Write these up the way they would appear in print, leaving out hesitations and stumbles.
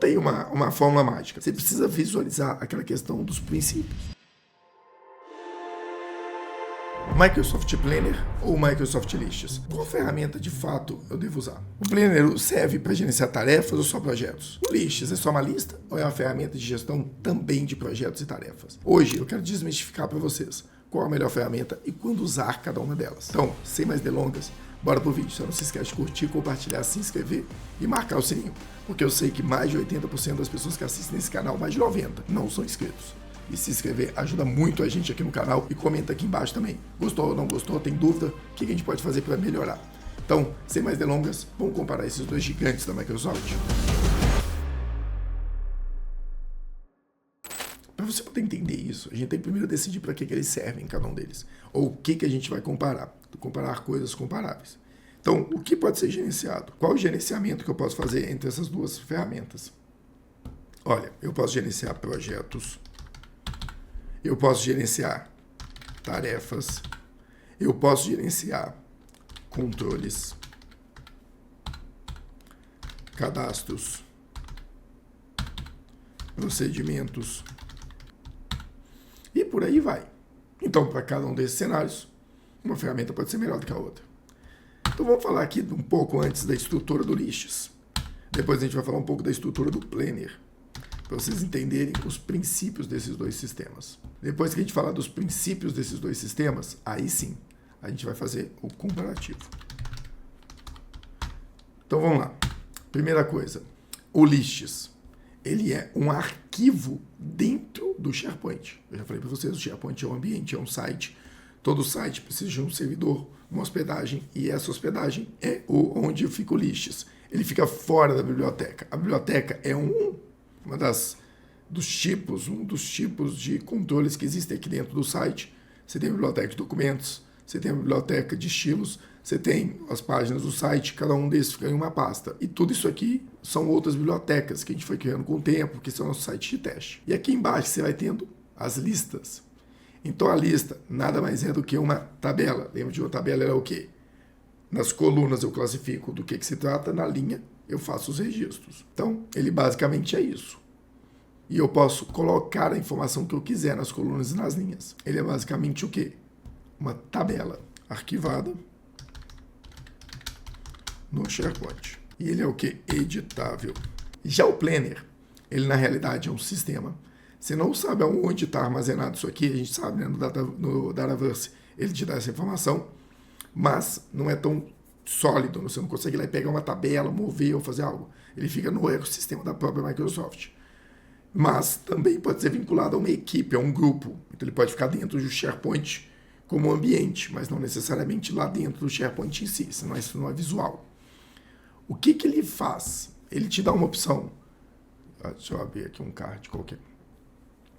tem uma fórmula mágica. Você precisa visualizar aquela questão dos princípios. Microsoft Planner ou Microsoft Lists? Qual ferramenta de fato eu devo usar? O Planner serve para gerenciar tarefas ou só projetos? O Lists é só uma lista ou é uma ferramenta de gestão também de projetos e tarefas? Hoje eu quero desmistificar para vocês qual a melhor ferramenta e quando usar cada uma delas. Então, sem mais delongas, bora pro vídeo. Só não se esquece de curtir, compartilhar, se inscrever e marcar o sininho, porque eu sei que mais de 80% das pessoas que assistem nesse canal, mais de 90%, não são inscritos. E se inscrever ajuda muito a gente aqui no canal e comenta aqui embaixo também. Gostou ou não gostou? Tem dúvida? O que a gente pode fazer para melhorar? Então, sem mais delongas, vamos comparar esses dois gigantes da Microsoft. Para você poder entender isso, a gente tem que primeiro decidir para que eles servem, cada um deles. Ou o que a gente vai comparar. Comparar coisas comparáveis. Então, o que pode ser gerenciado? Qual o gerenciamento que eu posso fazer entre essas duas ferramentas? Olha, eu posso gerenciar projetos. Eu posso gerenciar tarefas, eu posso gerenciar controles, cadastros, procedimentos e por aí vai. Então, para cada um desses cenários, uma ferramenta pode ser melhor do que a outra. Então, vamos falar aqui um pouco antes da estrutura do Lists. Depois a gente vai falar um pouco da estrutura do Planner, para vocês entenderem os princípios desses dois sistemas. Depois que a gente falar dos princípios desses dois sistemas, aí sim, a gente vai fazer o comparativo. Então vamos lá. Primeira coisa, o Lists, ele é um arquivo dentro do SharePoint. Eu já falei para vocês, o SharePoint é um ambiente, é um site. Todo site precisa de um servidor, uma hospedagem, e essa hospedagem é onde fica o Lists. Ele fica fora da biblioteca. A biblioteca é um dos tipos de controles que existem aqui dentro do site. Você tem a biblioteca de documentos, você tem a biblioteca de estilos, você tem as páginas do site, cada um desses fica em uma pasta. E tudo isso aqui são outras bibliotecas que a gente foi criando com o tempo, que são nossos sites de teste. E aqui embaixo você vai tendo as listas. Então a lista nada mais é do que uma tabela. Lembra de uma tabela era o quê? Nas colunas eu classifico do que se trata, na linha eu faço os registros. Então, ele basicamente é isso. E eu posso colocar a informação que eu quiser nas colunas e nas linhas. Ele é basicamente o quê? Uma tabela arquivada no SharePoint. E ele é o quê? Editável. Já o Planner, ele na realidade é um sistema. Você não sabe aonde está armazenado isso aqui, a gente sabe, né? No Dataverse ele te dá essa informação, mas não é tão sólido, você não consegue ir lá e pegar uma tabela, mover ou fazer algo. Ele fica no ecossistema da própria Microsoft. Mas também pode ser vinculado a uma equipe, a um grupo. Então ele pode ficar dentro do SharePoint como ambiente, mas não necessariamente lá dentro do SharePoint em si, senão isso não é visual. O que ele faz? Ele te dá uma opção. Deixa eu abrir aqui um card qualquer.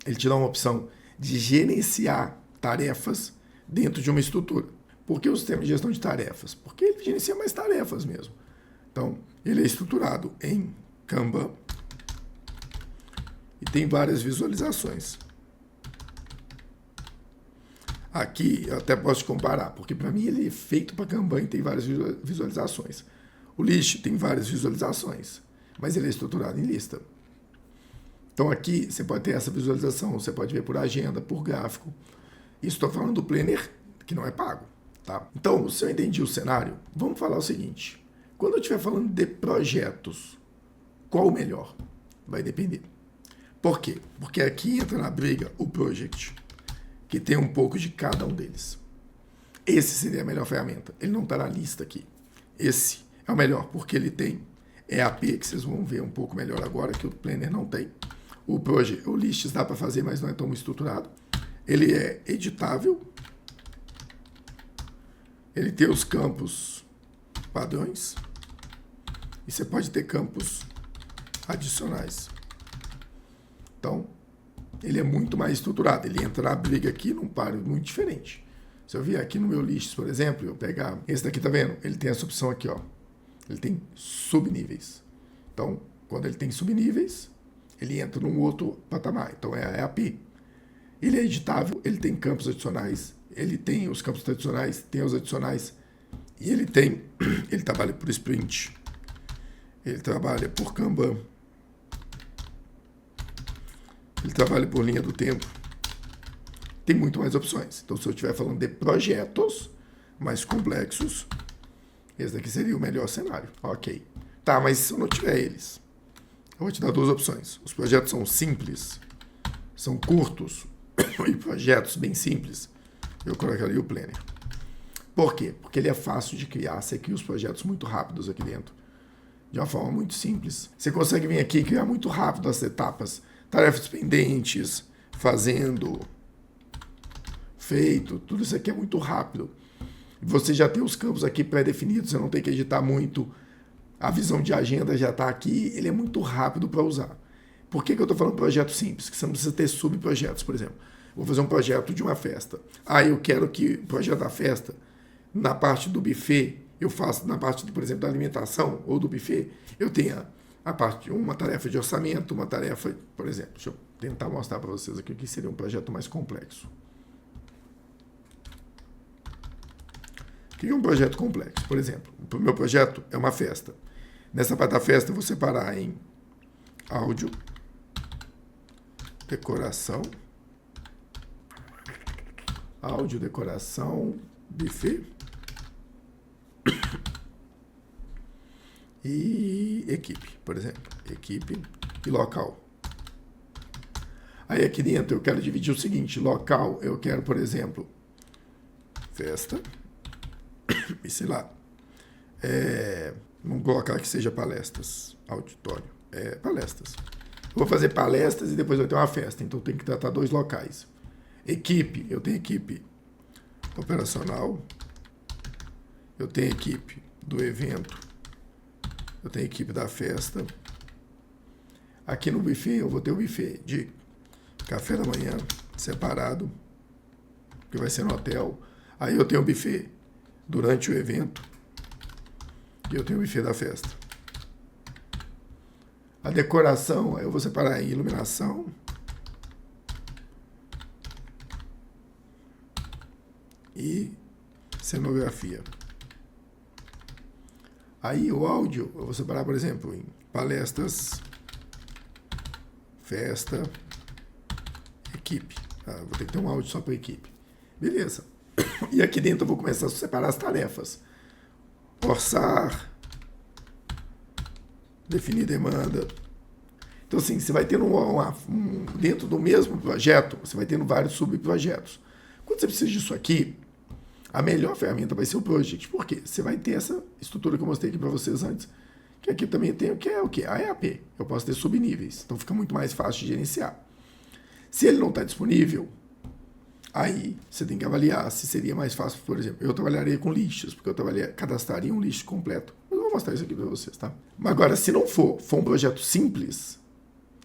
Ele te dá uma opção de gerenciar tarefas dentro de uma estrutura. Por que o sistema de gestão de tarefas? Porque ele gerencia mais tarefas mesmo. Então, ele é estruturado em Kanban e tem várias visualizações. Aqui eu até posso comparar, porque para mim ele é feito para Kanban e tem várias visualizações. O List tem várias visualizações, mas ele é estruturado em lista. Então aqui você pode ter essa visualização, você pode ver por agenda, por gráfico. Isso estou falando do Planner, que não é pago. Tá? Então, se eu entendi o cenário, vamos falar o seguinte. Quando eu estiver falando de projetos, qual o melhor? Vai depender. Por quê? Porque aqui entra na briga o Project, que tem um pouco de cada um deles. Esse seria a melhor ferramenta. Ele não está na lista aqui. Esse é o melhor, porque ele tem EAP, que vocês vão ver um pouco melhor agora, que o Planner não tem. O Project, o Lists dá para fazer, mas não é tão estruturado. Ele é editável. Ele tem os campos padrões e você pode ter campos adicionais. Então, ele é muito mais estruturado. Ele entra na briga aqui num páreo muito diferente. Se eu vier aqui no meu Lists, por exemplo, eu pegar esse daqui, tá vendo? Ele tem essa opção aqui, ó. Ele tem subníveis. Então, quando ele tem subníveis, ele entra num outro patamar. Então, é a EAP. Ele é editável, ele tem campos adicionais, ele tem os campos tradicionais, tem os adicionais, e ele trabalha por sprint, ele trabalha por Kanban, ele trabalha por linha do tempo, tem muito mais opções. Então, se eu estiver falando de projetos mais complexos, esse daqui seria o melhor cenário. Ok. Tá, mas se eu não tiver eles, eu vou te dar duas opções. Os projetos são simples, são curtos, e projetos bem simples, eu colocaria o Planner. Por quê? Porque ele é fácil de criar. Você cria os projetos muito rápidos aqui dentro, de uma forma muito simples. Você consegue vir aqui e criar muito rápido as etapas. Tarefas pendentes, fazendo, feito, tudo isso aqui é muito rápido. Você já tem os campos aqui pré-definidos, você não tem que editar muito. A visão de agenda já está aqui, ele é muito rápido para usar. Por que eu estou falando projeto simples? Que você não precisa ter subprojetos, por exemplo. Vou fazer um projeto de uma festa. Eu quero que o projeto da festa, na parte do buffet, eu faço na parte, por exemplo, da alimentação ou do buffet, eu tenha a parte, uma tarefa de orçamento, uma tarefa, por exemplo, deixa eu tentar mostrar para vocês aqui o que seria um projeto mais complexo. O que é um projeto complexo? Por exemplo, o meu projeto é uma festa. Nessa parte da festa eu vou separar em áudio, decoração, buffet e equipe, por exemplo. Equipe e local. Aí aqui dentro eu quero dividir o seguinte, local eu quero, por exemplo, festa, e sei lá, vamos colocar que seja palestras, auditório, palestras. Eu vou fazer palestras e depois eu tenho uma festa, então tem que tratar dois locais. Equipe, eu tenho equipe operacional, eu tenho equipe do evento, eu tenho equipe da festa. Aqui no buffet eu vou ter o buffet de café da manhã separado, que vai ser no hotel. Aí eu tenho o buffet durante o evento e eu tenho o buffet da festa. A decoração eu vou separar em iluminação, e cenografia. Aí o áudio eu vou separar, por exemplo, em palestras, festa, equipe. Vou ter que ter um áudio só para equipe. Beleza. E aqui dentro eu vou começar a separar as tarefas. Orçar, definir demanda. Então, assim, você vai tendo dentro do mesmo projeto, você vai tendo vários subprojetos. Quando você precisa disso aqui, a melhor ferramenta vai ser o Project. Por quê? Você vai ter essa estrutura que eu mostrei aqui para vocês antes, que aqui também tem o que é o quê? A EAP. Eu posso ter subníveis, então fica muito mais fácil de gerenciar. Se ele não está disponível, aí você tem que avaliar se seria mais fácil, por exemplo, eu trabalharia com listas, porque eu cadastraria um list completo. Mas eu vou mostrar isso aqui para vocês, tá? Mas agora, se não for um projeto simples,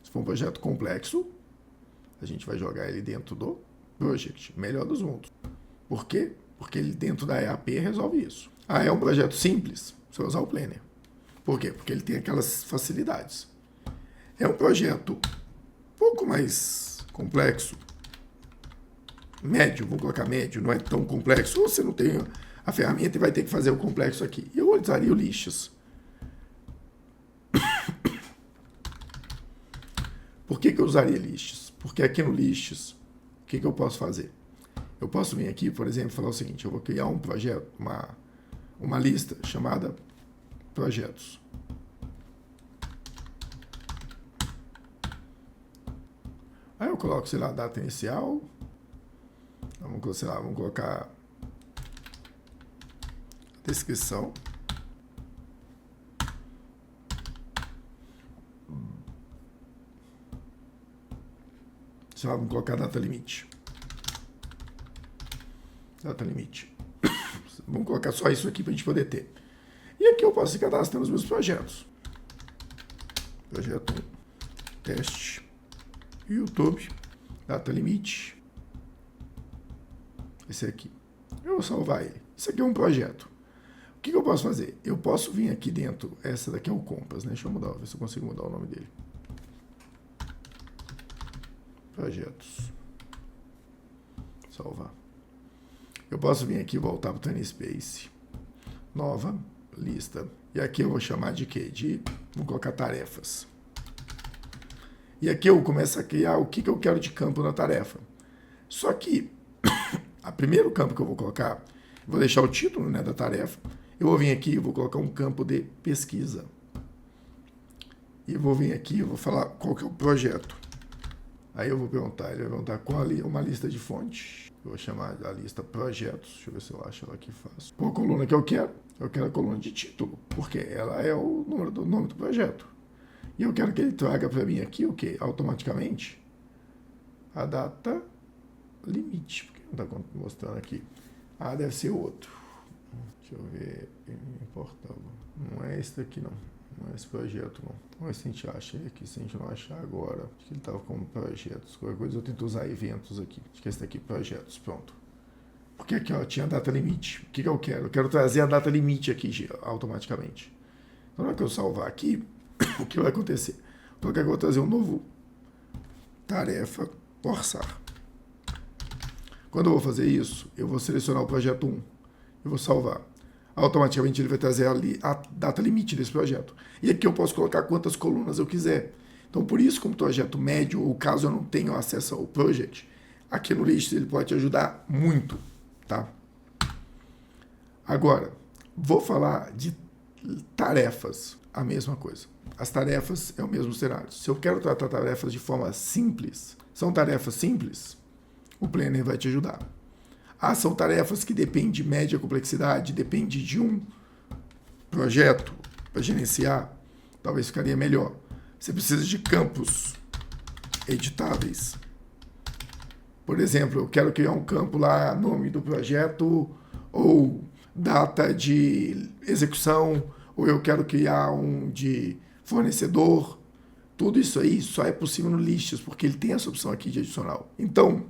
se for um projeto complexo, a gente vai jogar ele dentro do Project, melhor dos mundos. Por quê? Porque ele dentro da EAP resolve isso. É um projeto simples, você vai usar o Planner. Por quê? Porque ele tem aquelas facilidades. É um projeto um pouco mais complexo, médio, vou colocar médio, não é tão complexo, ou você não tem a ferramenta e vai ter que fazer o complexo aqui. Eu usaria o Listas. Por que eu usaria Listas? Porque aqui no Listas, o que eu posso fazer? Eu posso vir aqui, por exemplo, e falar o seguinte, eu vou criar um projeto, uma lista chamada projetos. Aí eu coloco, sei lá, data inicial, vamos colocar descrição. Sei lá, vamos colocar data limite. Data limite. Vamos colocar só isso aqui para a gente poder ter. E aqui eu posso cadastrar nos meus projetos. Projeto 1, teste, YouTube, data limite. Esse aqui. Eu vou salvar ele. Isso aqui é um projeto. O que eu posso fazer? Eu posso vir aqui dentro, essa daqui é o Compass, né? Deixa eu mudar, ver se eu consigo mudar o nome dele. Projetos. Salvar. Eu posso vir aqui e voltar para o Tiny Space. Nova lista. E aqui eu vou chamar de quê? Vou colocar tarefas. E aqui eu começo a criar o que eu quero de campo na tarefa. Só que, o primeiro campo que eu vou colocar, vou deixar o título, né, da tarefa. Eu vou vir aqui e vou colocar um campo de pesquisa. E vou vir aqui e vou falar qual que é o projeto. Aí eu vou perguntar, ele vai perguntar qual é uma lista de fontes. Eu vou chamar a lista projetos. Deixa eu ver se eu acho ela aqui fácil. Qual a coluna que eu quero? Eu quero a coluna de título, porque ela é o número do nome do projeto. E eu quero que ele traga para mim aqui o quê? Automaticamente a data limite. Por que não está mostrando aqui? Ah, deve ser outro. Deixa eu ver. Não é esse daqui, não. Não é esse projeto, não. Vamos ver se a gente acha ele aqui. Se a gente não achar agora, acho que ele estava como projetos. Qualquer coisa eu tento usar eventos aqui. Acho que esse daqui, projetos. Pronto. Porque aqui, ó, tinha data limite. O que eu quero? Eu quero trazer a data limite aqui automaticamente. Então, na hora que eu salvar aqui, o que vai acontecer? Então, eu vou trazer um novo tarefa orçar. Quando eu vou fazer isso, eu vou selecionar o projeto 1. Eu vou salvar. Automaticamente ele vai trazer ali a data limite desse projeto. E aqui eu posso colocar quantas colunas eu quiser. Então, por isso, como projeto médio, ou caso eu não tenha acesso ao project, aqui no List ele pode te ajudar muito, tá? Agora, vou falar de tarefas, a mesma coisa. As tarefas é o mesmo cenário. Se eu quero tratar tarefas de forma simples, são tarefas simples, o Planner vai te ajudar. Ah, são tarefas que dependem de média complexidade, depende de um projeto para gerenciar, talvez ficaria melhor. Você precisa de campos editáveis. Por exemplo, eu quero criar um campo lá, nome do projeto, ou data de execução, ou eu quero criar um de fornecedor. Tudo isso aí só é possível no Lists, porque ele tem essa opção aqui de adicional. Então,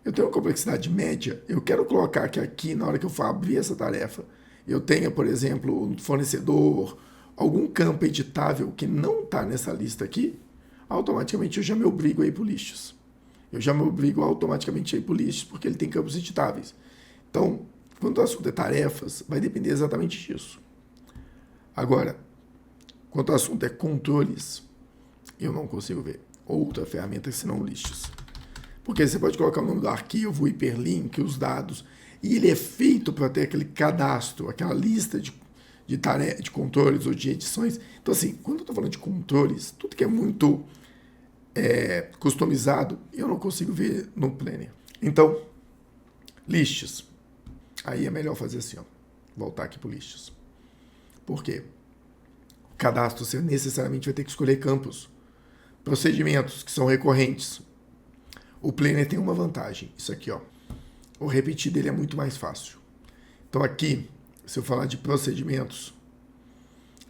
eu tenho uma complexidade média, eu quero colocar que aqui, na hora que eu for abrir essa tarefa, eu tenha, por exemplo, um fornecedor, algum campo editável que não está nessa lista aqui, automaticamente eu já me obrigo a ir para o Lists. Eu já me obrigo automaticamente a ir para o Lists, porque ele tem campos editáveis. Então, quando o assunto é tarefas, vai depender exatamente disso. Agora, quando o assunto é controles, eu não consigo ver outra ferramenta senão o Lists. Porque você pode colocar o nome do arquivo, o hiperlink, os dados, e ele é feito para ter aquele cadastro, aquela lista de tarefas, de controles ou de edições. Então, assim, quando eu estou falando de controles, tudo que é muito customizado, eu não consigo ver no Planner. Então, Lists. Aí é melhor fazer assim, ó, voltar aqui para o Lists. Por quê? O cadastro, você necessariamente vai ter que escolher campos. Procedimentos que são recorrentes. O Planner tem uma vantagem, isso aqui, ó. O repetir dele é muito mais fácil. Então aqui, se eu falar de procedimentos,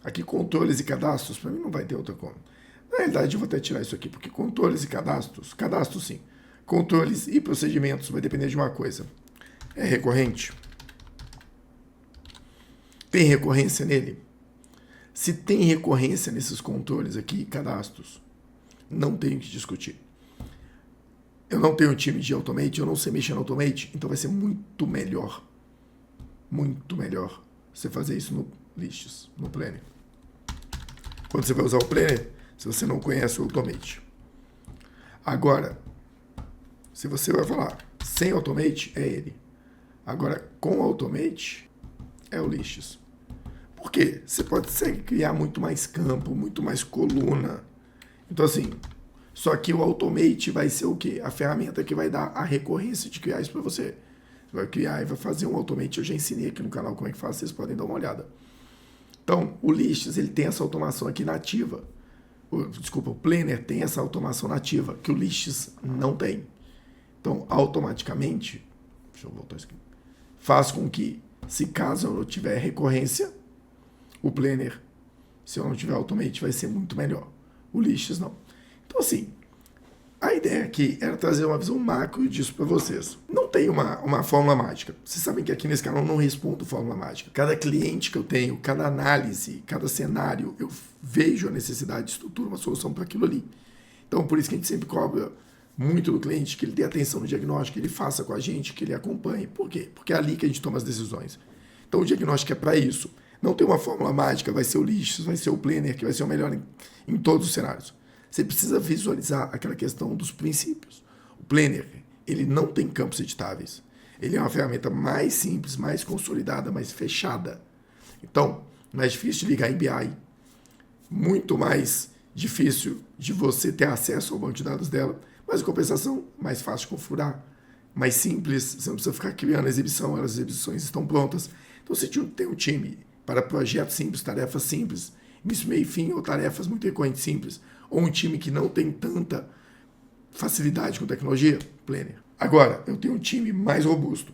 aqui controles e cadastros, para mim não vai ter outra como. Na realidade, eu vou até tirar isso aqui, porque controles e cadastros sim. Controles e procedimentos vai depender de uma coisa. É recorrente? Tem recorrência nele? Se tem recorrência nesses controles aqui, cadastros, não tenho que discutir. Eu não tenho um time de Automate, eu não sei mexer no Automate, então vai ser muito melhor você fazer isso no Lists, no Planner. Quando você vai usar o Planner, se você não conhece o Automate. Agora, se você vai falar sem Automate, é ele. Agora, com Automate, é o Lists. Por quê? Você pode criar muito mais campo, muito mais coluna. Então, assim, só que o Automate vai ser o quê? A ferramenta que vai dar a recorrência de criar isso para você. Você vai criar e vai fazer um Automate. Eu já ensinei aqui no canal como é que faz, vocês podem dar uma olhada. Então, o Lists, ele tem essa automação aqui nativa. O Planner tem essa automação nativa, que o Lists não tem. Então, automaticamente, deixa eu voltar isso aqui, faz com que, se caso eu não tiver recorrência, o Planner, se eu não tiver Automate, vai ser muito melhor. O Lists não. Então, assim, a ideia aqui era trazer uma visão macro disso para vocês. Não tem uma fórmula mágica. Vocês sabem que aqui nesse canal eu não respondo fórmula mágica. Cada cliente que eu tenho, cada análise, cada cenário, eu vejo a necessidade, estruturo uma solução para aquilo ali. Então, por isso que a gente sempre cobra muito do cliente que ele dê atenção no diagnóstico, que ele faça com a gente, que ele acompanhe. Por quê? Porque é ali que a gente toma as decisões. Então, o diagnóstico é para isso. Não tem uma fórmula mágica, vai ser o Lists, vai ser o Planner, que vai ser o melhor em todos os cenários. Você precisa visualizar aquela questão dos princípios. O Planner, ele não tem campos editáveis. Ele é uma ferramenta mais simples, mais consolidada, mais fechada. Então, mais difícil de ligar em BI, muito mais difícil de você ter acesso ao banco de dados dela, mas em compensação, mais fácil de configurar, mais simples, você não precisa ficar criando exibição, as exibições estão prontas. Então, você tem um time para projetos simples, tarefas simples, início, meio e fim, ou tarefas muito recorrentes simples, ou um time que não tem tanta facilidade com tecnologia, Planner. Agora, eu tenho um time mais robusto,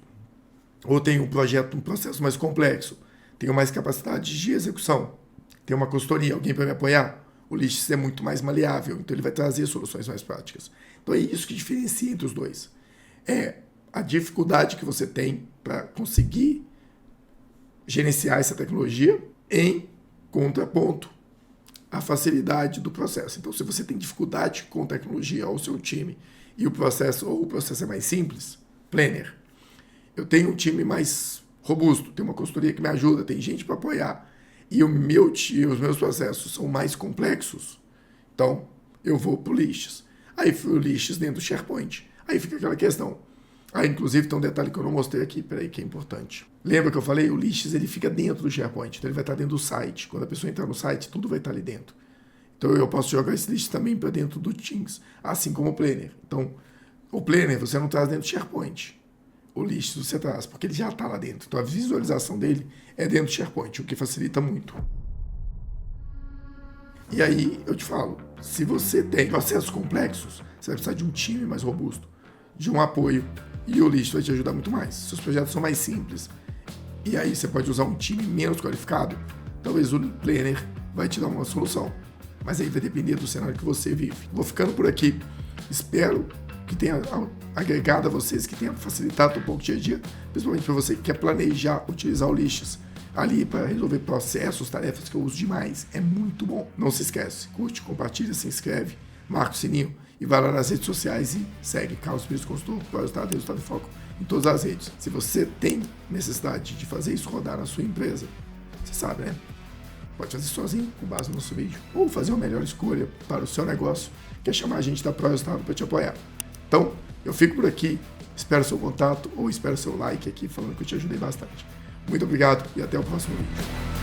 ou tenho um projeto, um processo mais complexo, tenho mais capacidade de execução, tenho uma consultoria, alguém para me apoiar, o Listes é muito mais maleável, então ele vai trazer soluções mais práticas. Então é isso que diferencia entre os dois. É a dificuldade que você tem para conseguir gerenciar essa tecnologia em contraponto à facilidade do processo. Então, se você tem dificuldade com tecnologia ou seu time e o processo é mais simples, Planner. Eu tenho um time mais robusto, tenho uma consultoria que me ajuda, tem gente para apoiar e os meus processos são mais complexos, então eu vou para o Listes. Aí o Listes dentro do SharePoint. Aí fica aquela questão. Inclusive tem um detalhe que eu não mostrei aqui, peraí, que é importante. Lembra que eu falei? O Listes ele fica dentro do SharePoint, então ele vai estar dentro do site. Quando a pessoa entrar no site, tudo vai estar ali dentro. Então eu posso jogar esse Listes também para dentro do Teams, assim como o Planner. Então, o Planner você não traz dentro do SharePoint. O Listes você traz, porque ele já está lá dentro. Então a visualização dele é dentro do SharePoint, o que facilita muito. E aí eu te falo, se você tem processos complexos, você vai precisar de um time mais robusto, de um apoio, e o Listes vai te ajudar muito mais. Seus projetos são mais simples, e aí você pode usar um time menos qualificado, talvez o Planner vai te dar uma solução. Mas aí vai depender do cenário que você vive. Vou ficando por aqui. Espero que tenha agregado a vocês, que tenha facilitado um pouco o dia a dia, principalmente para você que quer planejar, utilizar o Listes ali para resolver processos, tarefas que eu uso demais. É muito bom. Não se esquece, curte, compartilha, se inscreve, marca o sininho e vai lá nas redes sociais e segue Carlos Pires Consultor, resultado em foco em todas as redes. Se você tem necessidade de fazer isso rodar na sua empresa, você sabe, né? Pode fazer sozinho, com base no nosso vídeo, ou fazer a melhor escolha para o seu negócio, que é chamar a gente da Pro Resultado para te apoiar. Então, eu fico por aqui, espero seu contato ou espero seu like aqui, falando que eu te ajudei bastante. Muito obrigado e até o próximo vídeo.